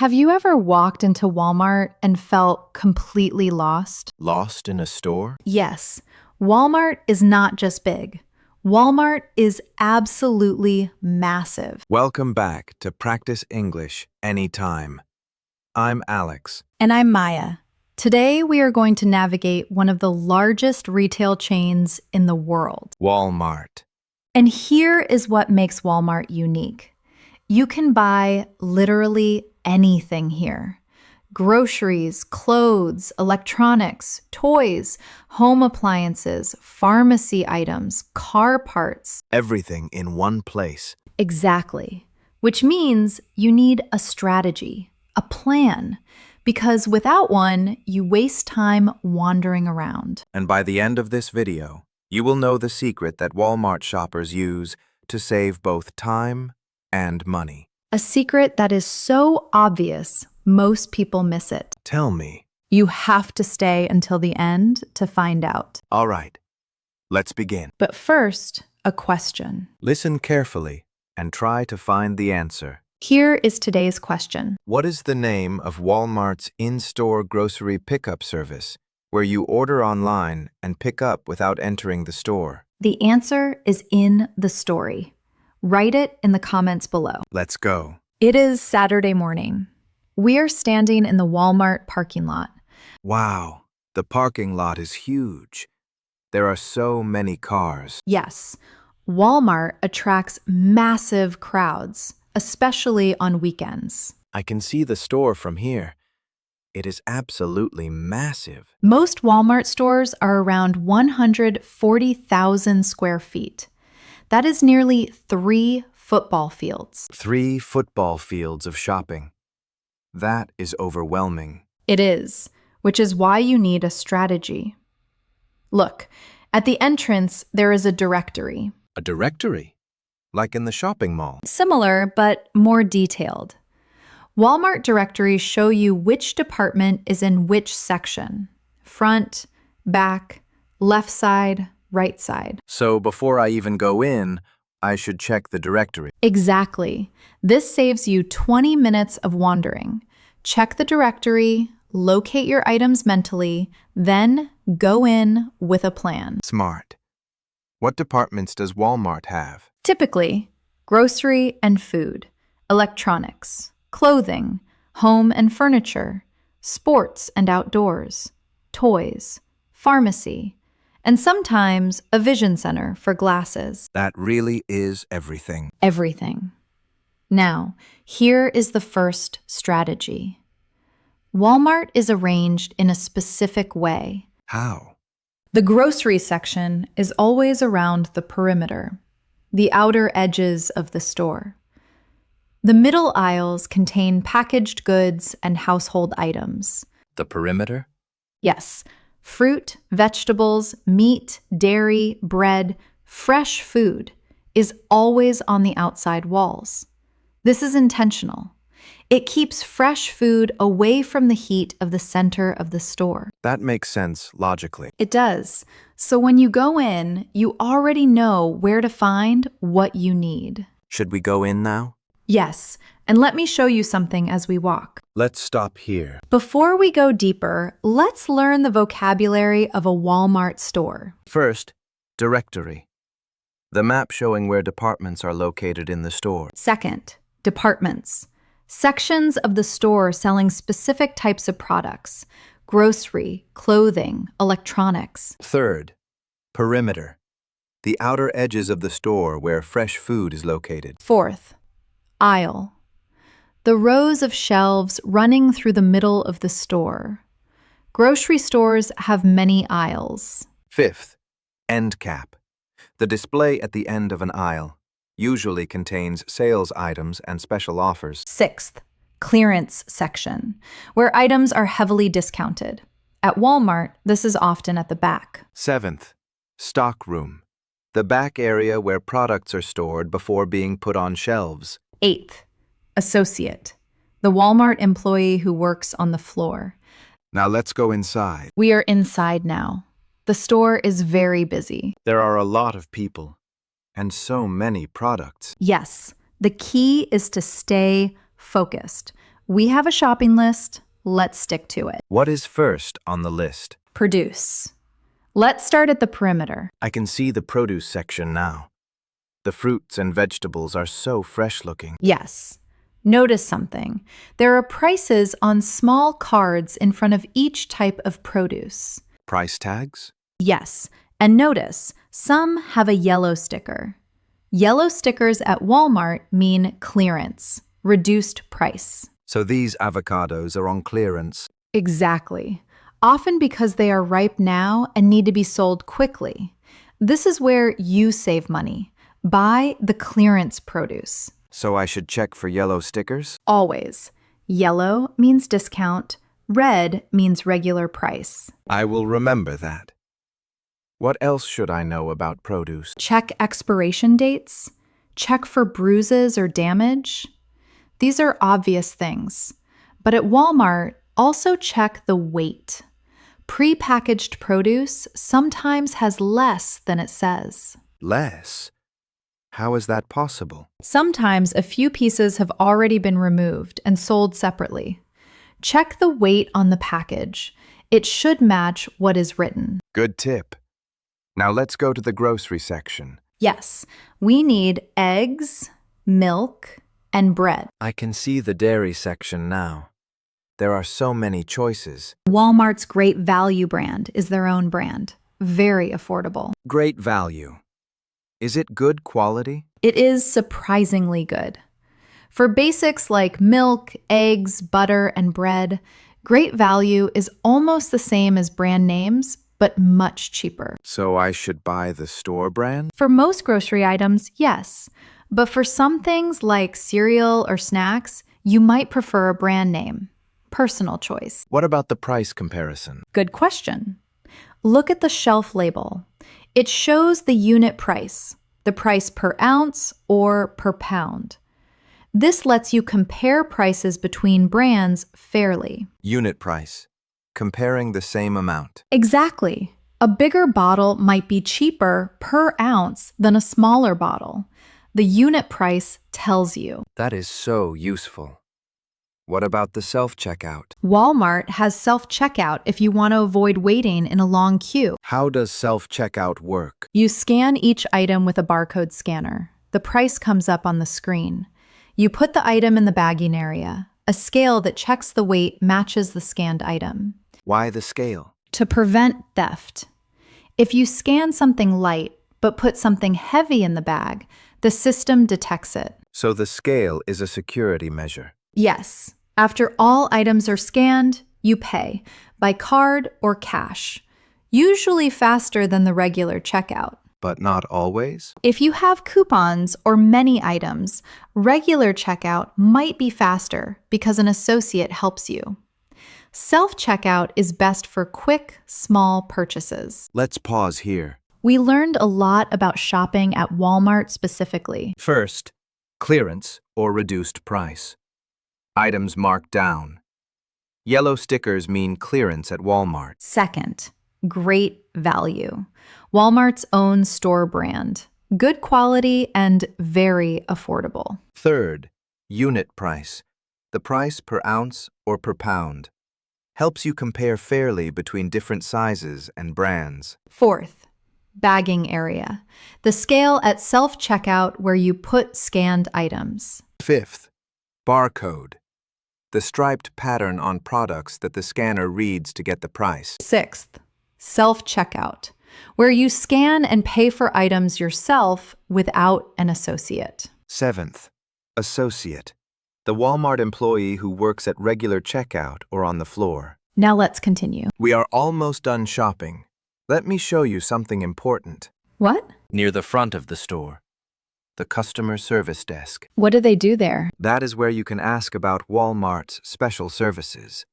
Have you ever walked into Walmart and felt completely lost? Lost in a store? Yes, Walmart is not just big. Walmart is absolutely massive. Welcome back to Practice English Anytime. I'm Alex. And I'm Maya. Today we are going to navigate one of the largest retail chains in the world. Walmart. And here is what makes Walmart unique. You can buy literally anything here. Groceries, clothes, electronics, toys, home appliances, pharmacy items, car parts. Everything in one place. Exactly. Which means you need a strategy, a plan, because without one, you waste time wandering around. And by the end of this video, you will know the secret that Walmart shoppers use to save both time and money. A secret that is so obvious, most people miss it. Tell me. You have to stay until the end to find out. All right, let's begin. But first, a question. Listen carefully and try to find the answer. Here is today's question. What is the name of Walmart's in-store grocery pickup service, where you order online and pick up without entering the store? The answer is in the story. Write it in the comments below. Let's go. It is Saturday morning. We are standing in the Walmart parking lot. Wow, the parking lot is huge. There are so many cars. Yes, Walmart attracts massive crowds, especially on weekends. I can see the store from here. It is absolutely massive. Most Walmart stores are around 140,000 square feet. That is nearly 3 football fields. 3 football fields of shopping. That is overwhelming. It is, which is why you need a strategy. Look, at the entrance, there is a directory. A directory? Like in the shopping mall. Similar, but more detailed. Walmart directories show you which department is in which section. Front, back, left side, right side. So before I even go in, I should check the directory. Exactly. This saves you 20 minutes of wandering. Check the directory, locate your items mentally, then go in with a plan. Smart. What departments does Walmart have? Typically, grocery and food, electronics, clothing, home and furniture, sports and outdoors, toys, pharmacy, and sometimes a vision center for glasses. That really is everything. Everything. Now, here is the first strategy. Walmart is arranged in a specific way. How? The grocery section is always around the perimeter, the outer edges of the store. The middle aisles contain packaged goods and household items. The perimeter? Yes, fruit, vegetables, meat, dairy, bread, fresh food is always on the outside walls. This is intentional. It keeps fresh food away from the heat of the center of the store. That makes sense logically. It does. So when you go in, you already know where to find what you need. Should we go in now? Yes, and let me show you something as we walk. Let's stop here. Before we go deeper, let's learn the vocabulary of a Walmart store. First, directory. The map showing where departments are located in the store. Second, departments. Sections of the store selling specific types of products. Grocery, clothing, electronics. Third, perimeter. The outer edges of the store where fresh food is located. Fourth, aisle. The rows of shelves running through the middle of the store. Grocery stores have many aisles. Fifth, end cap. The display at the end of an aisle usually contains sales items and special offers. Sixth, clearance section, where items are heavily discounted. At Walmart, this is often at the back. Seventh, stock room. The back area where products are stored before being put on shelves. Eighth, associate, the Walmart employee who works on the floor. Now let's go inside. We are inside now. The store is very busy. There are a lot of people and so many products. Yes, the key is to stay focused. We have a shopping list. Let's stick to it. What is first on the list? Produce. Let's start at the perimeter. I can see the produce section now. The fruits and vegetables are so fresh-looking. Yes. Notice something. There are prices on small cards in front of each type of produce. Price tags? Yes. And notice, some have a yellow sticker. Yellow stickers at Walmart mean clearance, reduced price. So these avocados are on clearance. Exactly. Often because they are ripe now and need to be sold quickly. This is where you save money. Buy the clearance produce. So I should check for yellow stickers? Always. Yellow means discount. Red means regular price. I will remember that. What else should I know about produce? Check expiration dates. Check for bruises or damage. These are obvious things. But at Walmart, also check the weight. Pre-packaged produce sometimes has less than it says. Less? How is that possible? Sometimes a few pieces have already been removed and sold separately. Check the weight on the package. It should match what is written. Good tip. Now let's go to the grocery section. Yes, we need eggs, milk, and bread. I can see the dairy section now. There are so many choices. Walmart's Great Value brand is their own brand. Very affordable. Great value. Is it good quality? It is surprisingly good. For basics like milk, eggs, butter, and bread, Great Value is almost the same as brand names, but much cheaper. So I should buy the store brand? For most grocery items, yes. But for some things like cereal or snacks, you might prefer a brand name. Personal choice. What about the price comparison? Good question. Look at the shelf label. It shows the unit price, the price per ounce or per pound. This lets you compare prices between brands fairly. Unit price. Comparing the same amount. Exactly. A bigger bottle might be cheaper per ounce than a smaller bottle. The unit price tells you. That is so useful. What about the self-checkout? Walmart has self-checkout if you want to avoid waiting in a long queue. How does self-checkout work? You scan each item with a barcode scanner. The price comes up on the screen. You put the item in the bagging area. A scale that checks the weight matches the scanned item. Why the scale? To prevent theft. If you scan something light but put something heavy in the bag, the system detects it. So the scale is a security measure. Yes. After all items are scanned, you pay by card or cash, usually faster than the regular checkout. But not always? If you have coupons or many items, regular checkout might be faster because an associate helps you. Self-checkout is best for quick, small purchases. Let's pause here. We learned a lot about shopping at Walmart specifically. First, clearance or reduced price. Items marked down. Yellow stickers mean clearance at Walmart. Second, Great Value. Walmart's own store brand. Good quality and very affordable. Third, unit price. The price per ounce or per pound. Helps you compare fairly between different sizes and brands. Fourth, bagging area. The scale at self-checkout where you put scanned items. Fifth, barcode. The striped pattern on products that the scanner reads to get the price. Sixth, self-checkout, where you scan and pay for items yourself without an associate. Seventh, associate. The Walmart employee who works at regular checkout or on the floor. Now let's continue. We are almost done shopping. Let me show you something important. What? Near the front of the store. The customer service desk. What do they do there? That is where you can ask about Walmart's special services.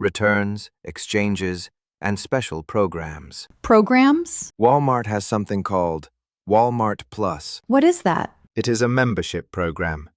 Returns, exchanges, and special programs. Programs? Walmart has something called Walmart Plus. What is that? It is a membership program.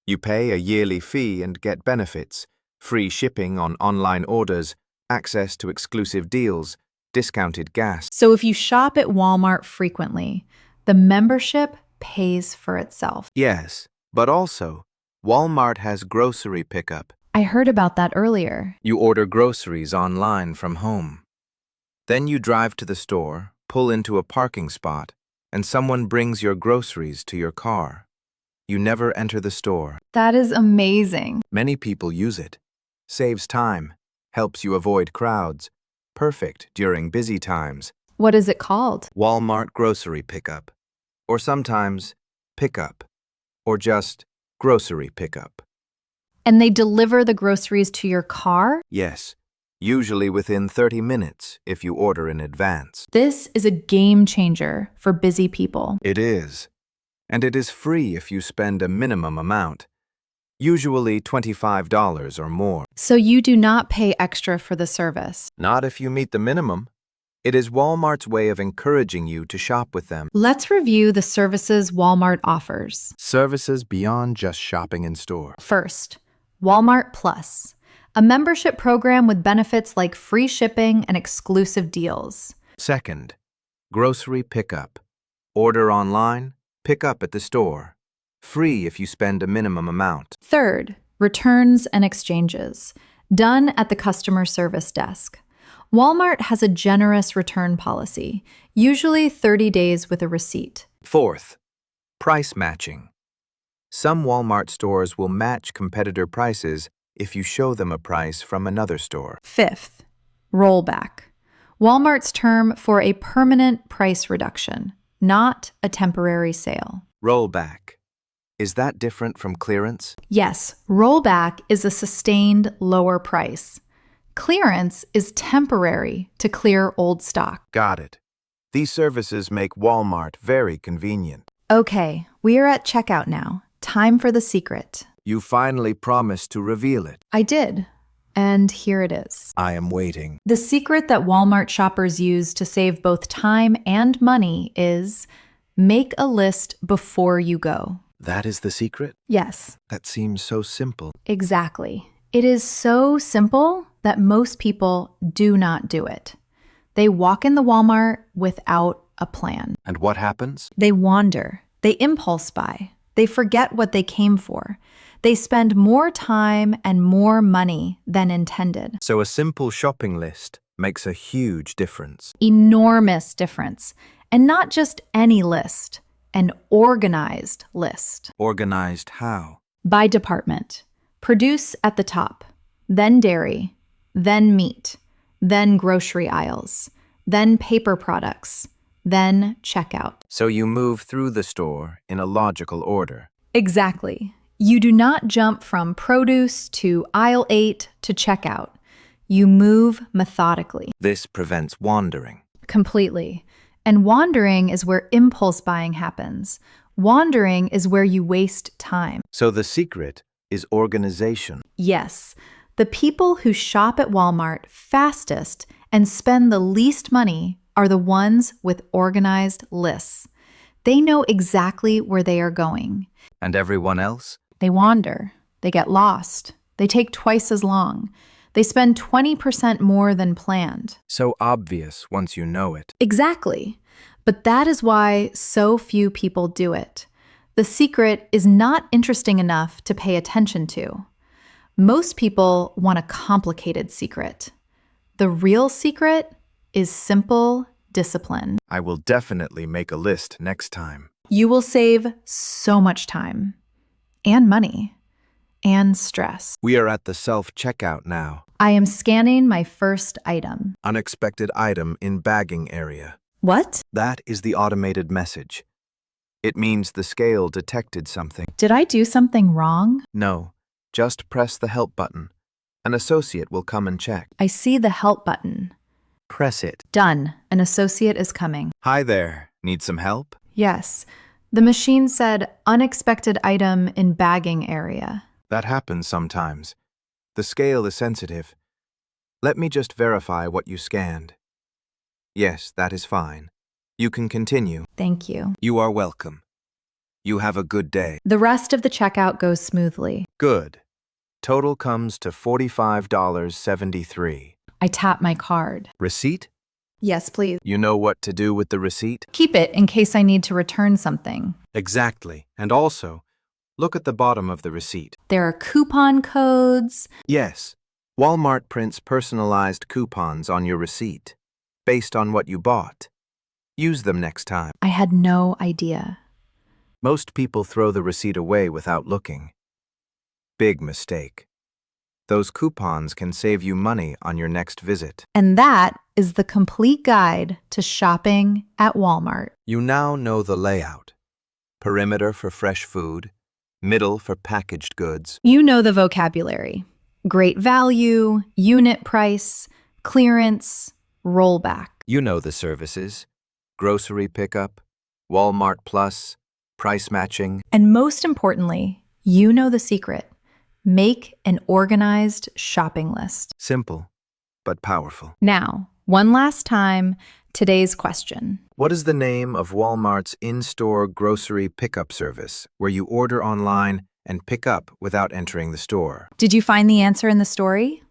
You pay a yearly fee and get benefits, free shipping on online orders, access to exclusive deals, discounted gas. So if you shop at Walmart frequently, the membership pays for itself. Yes, but also, Walmart has grocery pickup. I heard about that earlier. You order groceries online from home. Then you drive to the store, pull into a parking spot, and someone brings your groceries to your car. You never enter the store. That is amazing. Many people use it. Saves time, helps you avoid crowds. Perfect during busy times. What is it called? Walmart grocery pickup. Or sometimes pickup. Or just grocery pickup. And they deliver the groceries to your car? Yes, usually within 30 minutes if you order in advance. This is a game changer for busy people. It is. And it is free if you spend a minimum amount. Usually $25 or more. So you do not pay extra for the service. Not if you meet the minimum. It is Walmart's way of encouraging you to shop with them. Let's review the services Walmart offers. Services beyond just shopping in store. First, Walmart Plus, a membership program with benefits like free shipping and exclusive deals. Second, grocery pickup. Order online, pick up at the store. Free if you spend a minimum amount. Third, returns and exchanges, done at the customer service desk. Walmart has a generous return policy, usually 30 days with a receipt. Fourth, price matching. Some Walmart stores will match competitor prices if you show them a price from another store. Fifth, rollback. Walmart's term for a permanent price reduction, not a temporary sale. Rollback. Is that different from clearance? Yes, rollback is a sustained lower price. Clearance is temporary to clear old stock. Got it. These services make Walmart very convenient. Okay, we are at checkout now. Time for the secret. You finally promised to reveal it. I did, and here it is. I am waiting. The secret that Walmart shoppers use to save both time and money is make a list before you go. That is the secret? Yes, That seems so simple. exactly. It is so simple that most people do not do it. They walk in the Walmart without a plan. And what happens? They wander. They impulse buy. They forget what they came for. They spend more time and more money than intended. So a simple shopping list makes a huge difference. Enormous difference. And not just any list, an organized list. Organized how? By department. Produce at the top, then dairy, then meat, then grocery aisles, then paper products, then checkout. So you move through the store in a logical order. Exactly. You do not jump from produce to aisle 8 to checkout. You move methodically. This prevents wandering. Completely. And wandering is where impulse buying happens. Wandering is where you waste time. So the secret is organization. Yes, the people who shop at Walmart fastest and spend the least money are the ones with organized lists. They know exactly where they are going. And everyone else? They wander. They get lost. They take twice as long. They spend 20% more than planned. So obvious once you know it. Exactly. But that is why so few people do it. The secret is not interesting enough to pay attention to. Most people want a complicated secret. The real secret is simple discipline. I will definitely make a list next time. You will save so much time and money and stress. We are at the self-checkout now. I am scanning my first item. Unexpected item in bagging area. What? That is the automated message. It means the scale detected something. Did I do something wrong? No, just press the help button. An associate will come and check. I see the help button. Press it. Done. An associate is coming. Hi there. Need some help? Yes. The machine said unexpected item in bagging area. That happens sometimes. The scale is sensitive. Let me just verify what you scanned. Yes, that is fine. You can continue. Thank you. You are welcome. You have a good day. The rest of the checkout goes smoothly. Good. Total comes to $45.73. I tap my card. Receipt? Yes, please. You know what to do with the receipt? Keep it in case I need to return something. Exactly. And also, Look at the bottom of the receipt. There are coupon codes. Yes, Walmart prints personalized coupons on your receipt, based on what you bought. Use them next time. I had no idea. Most people throw the receipt away without looking. Big mistake. Those coupons can save you money on your next visit. And that is the complete guide to shopping at Walmart. You now know the layout. Perimeter for fresh food, middle for packaged goods. You know the vocabulary. Great value, unit price, clearance, rollback. You know the services. Grocery pickup, Walmart Plus, price matching. And most importantly, you know the secret. Make an organized shopping list. Simple, but powerful. Now, one last time, today's question. What is the name of Walmart's in-store grocery pickup service, where you order online and pick up without entering the store? Did you find the answer in the story?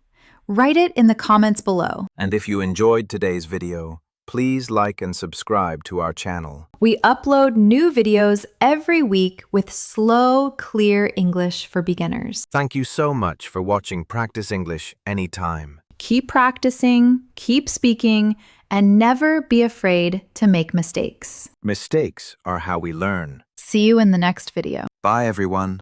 Write it in the comments below. And if you enjoyed today's video, please like and subscribe to our channel. We upload new videos every week with slow, clear English for beginners. Thank you so much for watching Practice English Anytime. Keep practicing, keep speaking, and never be afraid to make mistakes. Mistakes are how we learn. See you in the next video. Bye, everyone.